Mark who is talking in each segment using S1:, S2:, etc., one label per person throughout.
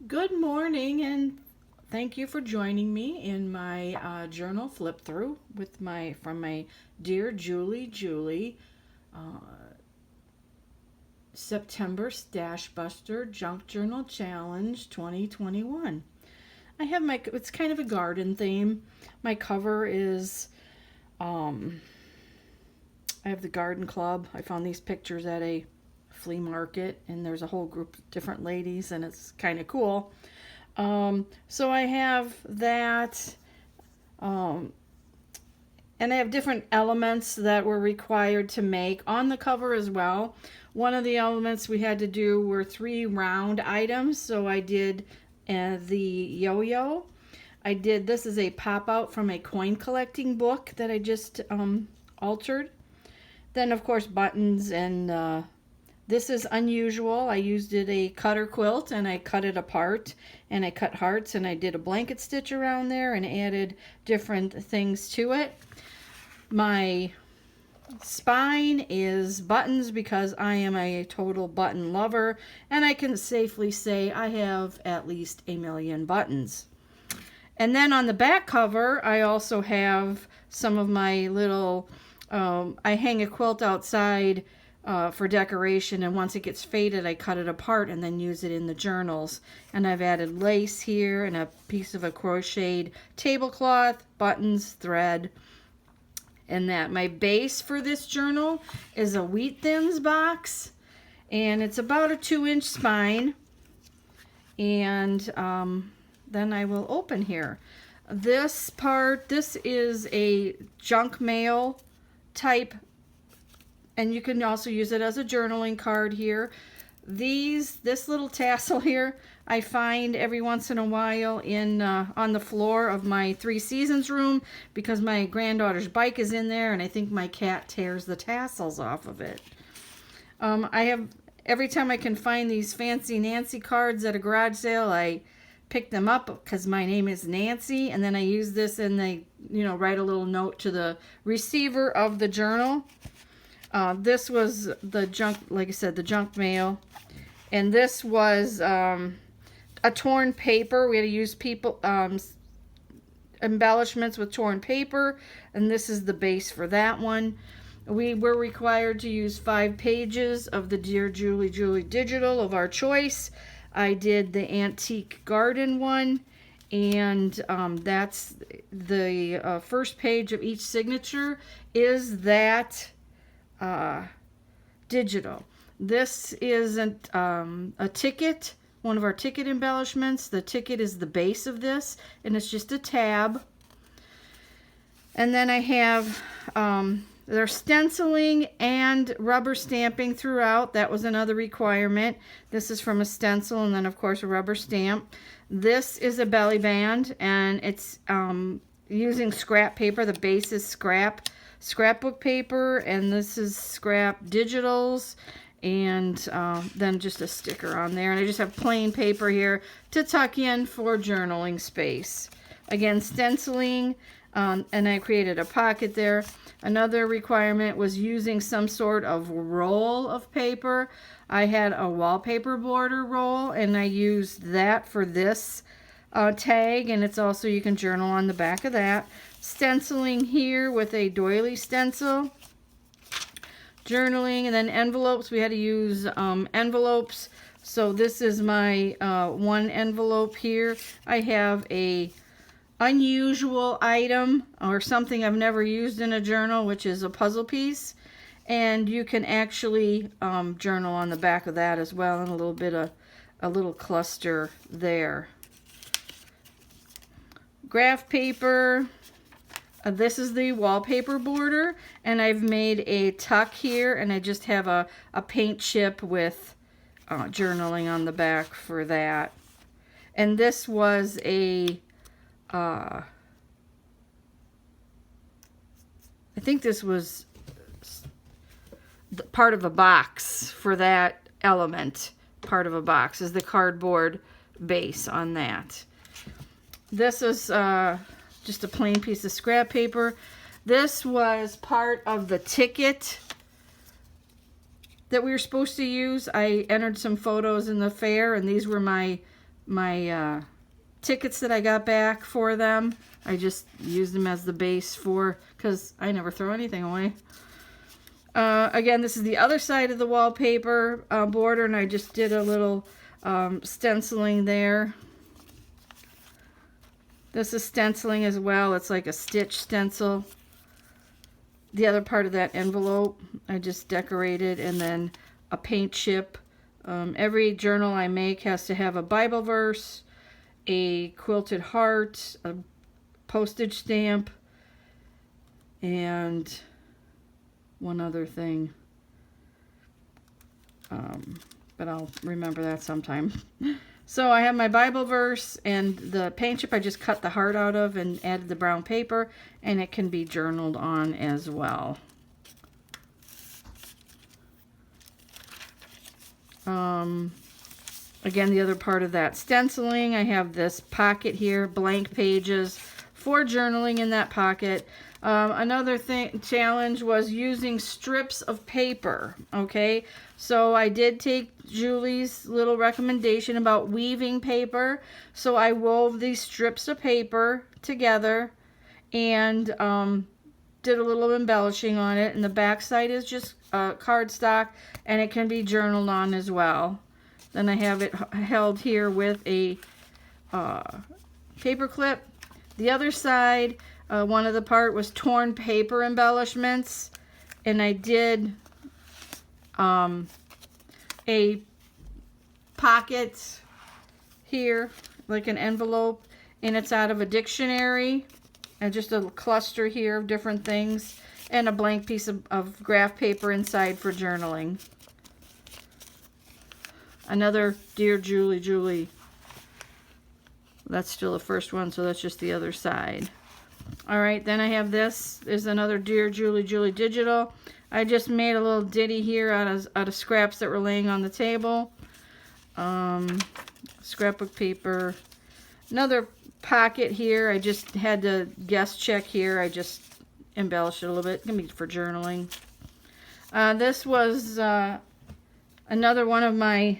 S1: Good morning, and thank you for joining me in my journal flip through with from my Dear Julie September Stashbuster Junk Journal Challenge 2021. It's kind of a garden theme. My cover is I have the garden club. I found these pictures at a flea market, and there's a whole group of different ladies, and it's kind of cool. So I have that, um, and I have different elements that were required to make on the cover as well. One of the elements we had to do were 3 round items, so I did the yo-yo. This is a pop out from a coin collecting book that I just altered. Then, of course, buttons, and this is unusual. I used a cutter quilt, and I cut it apart, and I cut hearts, and I did a blanket stitch around there and added different things to it. My spine is buttons because I am a total button lover, and I can safely say I have at least 1,000,000 buttons. And then on the back cover, I also have some of my little, I hang a quilt outside for decoration, and once it gets faded, I cut it apart and then use it in the journals. And I've added lace here and a piece of a crocheted tablecloth, buttons, thread, and that. My base for this journal is a Wheat Thins box, and it's about a 2-inch spine. And then I will open here. This is a junk mail type, and you can also use it as a journaling card here. This little tassel here, I find every once in a while on the floor of my 3 Seasons room because my granddaughter's bike is in there, and I think my cat tears the tassels off of it. Every time I can find these Fancy Nancy cards at a garage sale, I pick them up because my name is Nancy, and then I use this and they, write a little note to the receiver of the journal. This was the junk, like I said, the junk mail, and this was a torn paper. We had to use embellishments with torn paper, and this is the base for that one. We were required to use 5 pages of the Dearjuliejulie digital of our choice. I did the antique garden one, and that's the first page of each signature is that digital. This is a ticket, one of our ticket embellishments. The ticket is the base of this, and it's just a tab. And then I have there's stenciling and rubber stamping throughout. That was another requirement. This is from a stencil, and then of course a rubber stamp. This is a belly band, and it's using scrap paper. The base is scrapbook paper, and this is scrap digitals, and then just a sticker on there. And I just have plain paper here to tuck in for journaling space. Again, stenciling, and I created a pocket there. Another requirement was using some sort of roll of paper. I had a wallpaper border roll, and I used that for this tag, and it's also, you can journal on the back of that. Stenciling here with a doily stencil. Journaling, and then envelopes. We had to use envelopes. So this is my one envelope here. I have a unusual item or something I've never used in a journal, which is a puzzle piece, and you can actually journal on the back of that as well, and a little cluster there. Graph paper. This is the wallpaper border, and I've made a tuck here, and I just have a paint chip with journaling on the back for that. And this was a I think this was part of a box for that element. Part of a box is the cardboard base on that. This is just a plain piece of scrap paper. This was part of the ticket that we were supposed to use. I entered some photos in the fair, and these were my my tickets that I got back for them. I just used them as the base for, because I never throw anything away. Again, this is the other side of the wallpaper border, and I just did a little stenciling there. This is stenciling as well. It's like a stitch stencil. The other part of that envelope I just decorated, and then a paint chip. Every journal I make has to have a Bible verse, a quilted heart, a postage stamp, and one other thing. But I'll remember that sometime. So I have my Bible verse, and the paint chip I just cut the heart out of and added the brown paper, and it can be journaled on as well. Again, the other part of that stenciling, I have this pocket here, blank pages for journaling in that pocket. Another challenge was using strips of paper, okay? So I did take Julie's little recommendation about weaving paper. So I wove these strips of paper together and did a little embellishing on it. And the back side is just cardstock, and it can be journaled on as well. Then I have it held here with a paper clip. The other side, one of the part was torn paper embellishments, and I did a pocket here, like an envelope, and it's out of a dictionary, and just a cluster here of different things, and a blank piece of graph paper inside for journaling. Another Dear Julie. That's still the first one, so that's just the other side. All right, then I have this. There's another Dearjuliejulie digital. I just made a little ditty here out of scraps that were laying on the table. Scrapbook paper. Another pocket here. I just had to guess check here. I just embellished it a little bit. It's gonna be for journaling. This was another one of my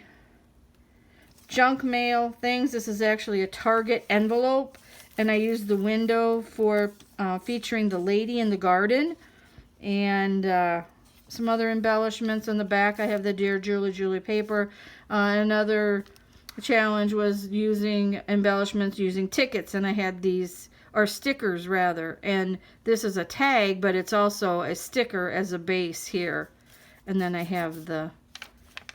S1: junk mail things. This is actually a Target envelope, and I used the window for featuring the lady in the garden, and some other embellishments on the back. I have the Dearjuliejulie paper. Another challenge was using embellishments using tickets, and I had these, or stickers rather, and this is a tag, but it's also a sticker as a base here. And then I have the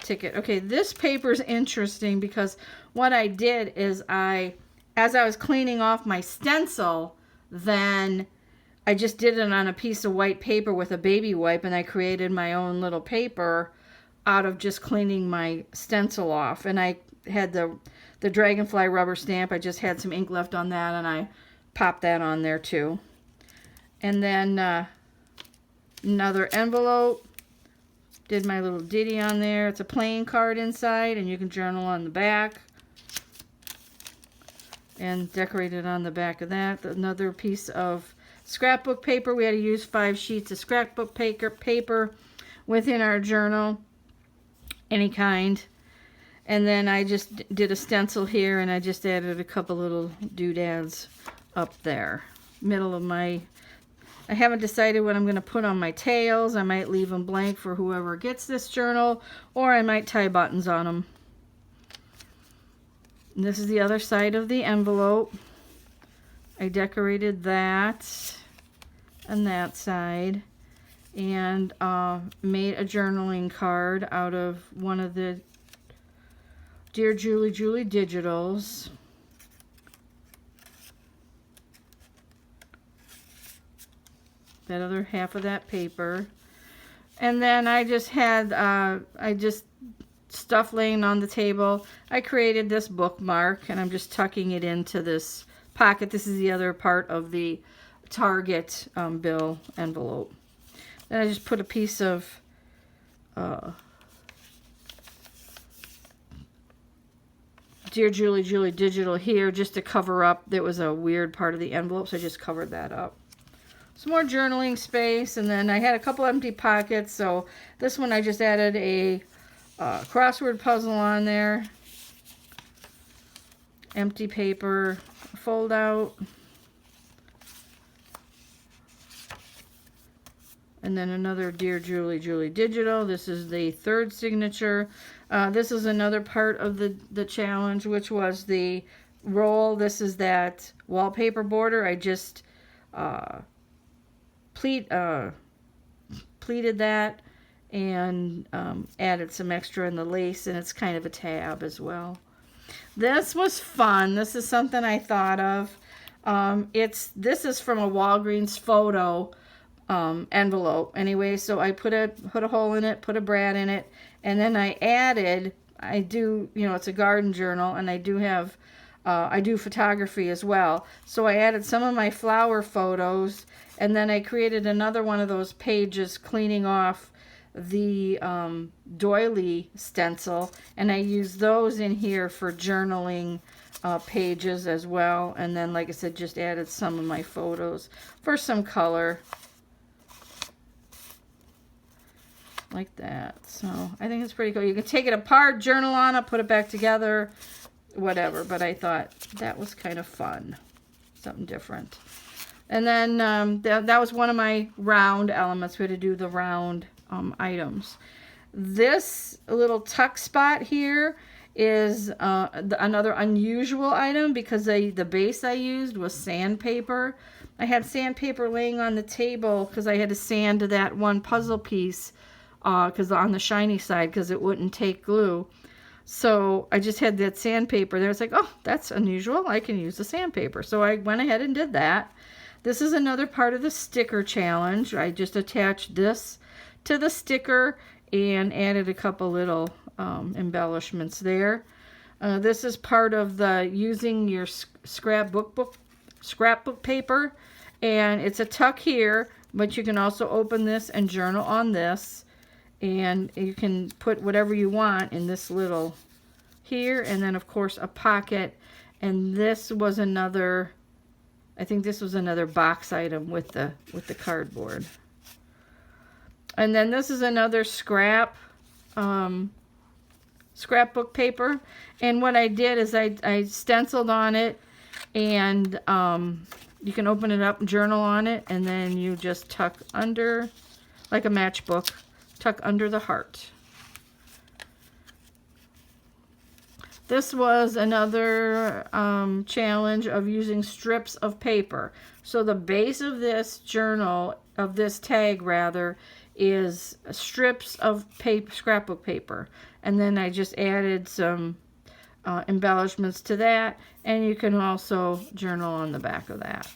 S1: ticket. Okay, this paper is interesting because what I did is as I was cleaning off my stencil, then I just did it on a piece of white paper with a baby wipe, and I created my own little paper out of just cleaning my stencil off. And I had the dragonfly rubber stamp. I just had some ink left on that, and I popped that on there too. And then another envelope. Did my little ditty on there. It's a playing card inside, and you can journal on the back. And decorated on the back of that. Another piece of scrapbook paper. We had to use 5 sheets of scrapbook paper within our journal. Any kind. And then I just did a stencil here, and I just added a couple little doodads up there. Middle of my... I haven't decided what I'm going to put on my tails. I might leave them blank for whoever gets this journal, or I might tie buttons on them. And this is the other side of the envelope. I decorated that and that side, and made a journaling card out of one of the Dearjuliejulie digitals. That other half of that paper. And then I just had stuff laying on the table. I created this bookmark, and I'm just tucking it into this pocket. This is the other part of the Target bill envelope. Then I just put a piece of Dearjuliejulie digital here just to cover up. There was a weird part of the envelope, so I just covered that up. Some more journaling space, and then I had a couple empty pockets, so this one I just added a crossword puzzle on there. empty paper fold out. And then another Dear Julie, Julie Digital. This is the third signature. This is another part of the challenge, which was the roll. This is that wallpaper border. I just pleated that and added some extra in the lace, and it's kind of a tab as well. This was fun. This is something I thought of. This is from a Walgreens photo envelope anyway, so I put a hole in it, put a brad in it, and then I do, you know, it's a garden journal, and I do photography as well, so I added some of my flower photos, and then I created another one of those pages cleaning off the doily stencil, and I used those in here for journaling pages as well. And then, like I said, just added some of my photos for some color. Like that. So I think it's pretty cool. You can take it apart, journal on it, put it back together, whatever. But I thought that was kind of fun. Something different. And then that was one of my round elements. We had to do the round items. This little tuck spot here is another unusual item because the base I used was sandpaper. I had sandpaper laying on the table because I had to sand that one puzzle piece because on the shiny side, because it wouldn't take glue. So I just had that sandpaper there. It's like, oh, that's unusual. I can use the sandpaper. So I went ahead and did that. This is another part of the sticker challenge. I just attached this to the sticker and added a couple little embellishments there. This is part of the using your scrapbook paper, and it's a tuck here, but you can also open this and journal on this, and you can put whatever you want in this little here, and then of course a pocket. And this was another, I think this was another box item with the cardboard. And then this is another scrapbook paper, and what I did is I stenciled on it, and you can open it up and journal on it, and then you just tuck under, like a matchbook, tuck under the heart. This was another challenge of using strips of paper. So the base of this journal, of this tag rather, is strips of paper, scrapbook paper. And then I just added some embellishments to that, and you can also journal on the back of that.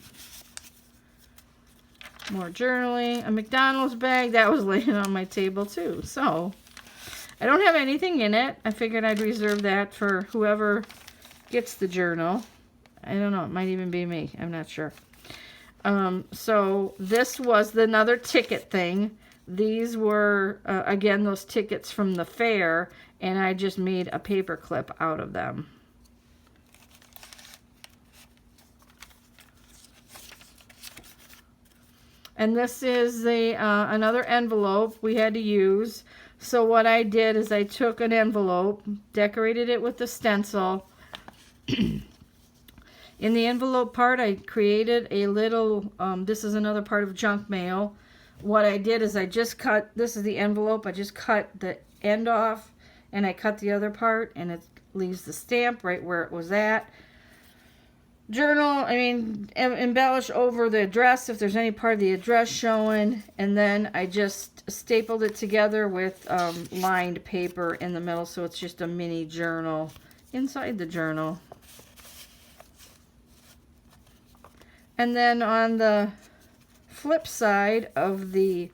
S1: More journaling. A McDonald's bag that was laying on my table too. So I don't have anything in it. I figured I'd reserve that for whoever gets the journal. I don't know. It might even be me. I'm not sure. So this was another ticket thing. These were, again, those tickets from the fair, and I just made a paper clip out of them. And this is another envelope we had to use. So what I did is I took an envelope, decorated it with the stencil. In the envelope part, I created a little, this is another part of junk mail. What I did is I just cut, this is the envelope, I just cut the end off, and I cut the other part, and it leaves the stamp right where it was at. Journal, embellish over the address if there's any part of the address showing, and then I just stapled it together with lined paper in the middle, so it's just a mini journal inside the journal. And then on the flip side of the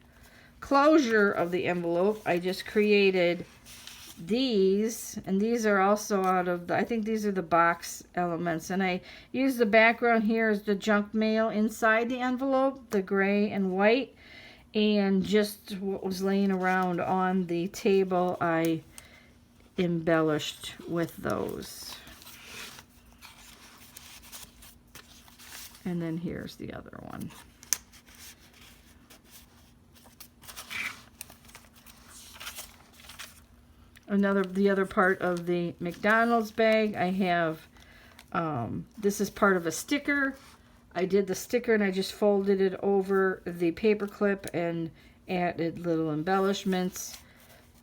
S1: closure of the envelope, I just created these, and these are also out of the, I think these are the box elements, and I used the background here as the junk mail inside the envelope, the gray and white, and just what was laying around on the table I embellished with those. And then here's the other one. The other part of the McDonald's bag, I have This is part of a sticker. I did the sticker and I just folded it over the paper clip and added little embellishments.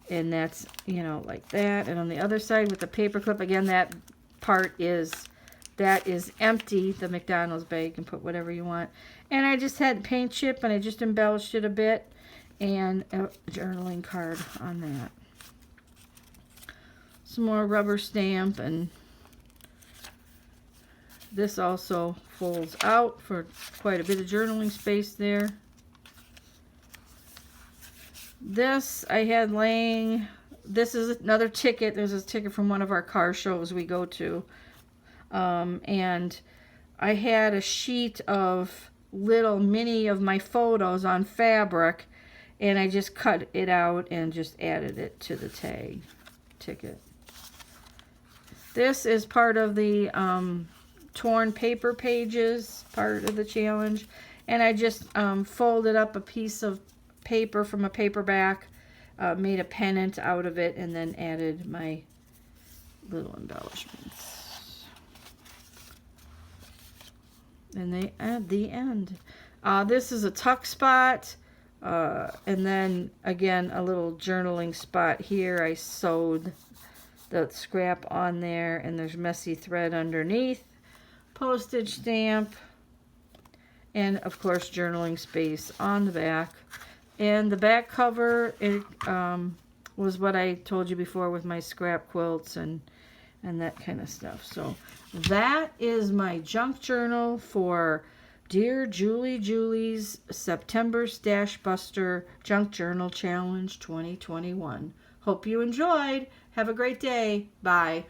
S1: And that's, you know, like that. And on the other side with the paper clip, again, that is empty, the McDonald's bag. You can put whatever you want. And I just had paint chip and I just embellished it a bit. And a journaling card on that. Some more rubber stamp, and this also folds out for quite a bit of journaling space there. This I had laying, this is another ticket. There's a ticket from one of our car shows we go to. And I had a sheet of little mini of my photos on fabric, and I just cut it out and just added it to the ticket. This is part of the torn paper pages, part of the challenge. And I just folded up a piece of paper from a paperback, made a pennant out of it, and then added my little embellishments. And they at the end. This is a tuck spot, and then again a little journaling spot here. I sewed the scrap on there, and there's messy thread underneath, postage stamp, and of course journaling space on the back. And the back cover, it was what I told you before with my scrap quilts and that kind of stuff. So that is my junk journal for Dear Julie Julie's September Stashbuster Junk Journal Challenge 2021. Hope you enjoyed. Have a great day. Bye.